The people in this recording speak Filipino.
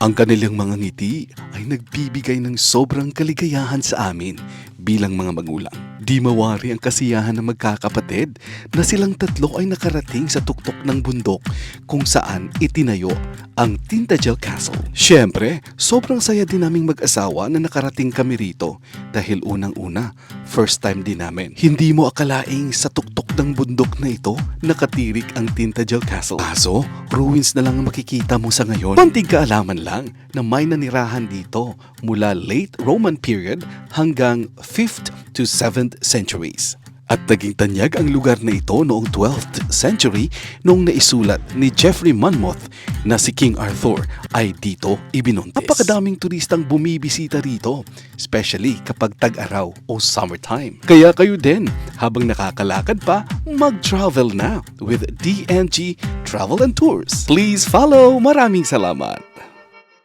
Ang kanilang mga ngiti ay nagbibigay ng sobrang kaligayahan sa amin bilang mga magulang. Di mawari ang kasiyahan ng magkakapatid na silang tatlo ay nakarating sa tuktok ng bundok kung saan itinayo ang Tintagel Castle. Siyempre, sobrang saya din naming mag-asawa na nakarating kami rito dahil unang-una, first time din namin. Hindi mo akalaing sa tuktok ng bundok na ito nakatirik ang Tintagel Castle. Kaso, ruins na lang ang makikita mo sa ngayon. Konting kaalaman lang na may nanirahan dito mula late Roman period hanggang 5th to 7th centuries. At naging tanyag ang lugar na ito noong 12th century noong naisulat ni Geoffrey Monmouth na si King Arthur ay dito ibinuntis. Napakadaming turistang bumibisita rito, especially kapag tag-araw o summertime. Kaya kayo din, habang nakakalakad pa, mag-travel na with DNG Travel and Tours. Please follow! Maraming salamat!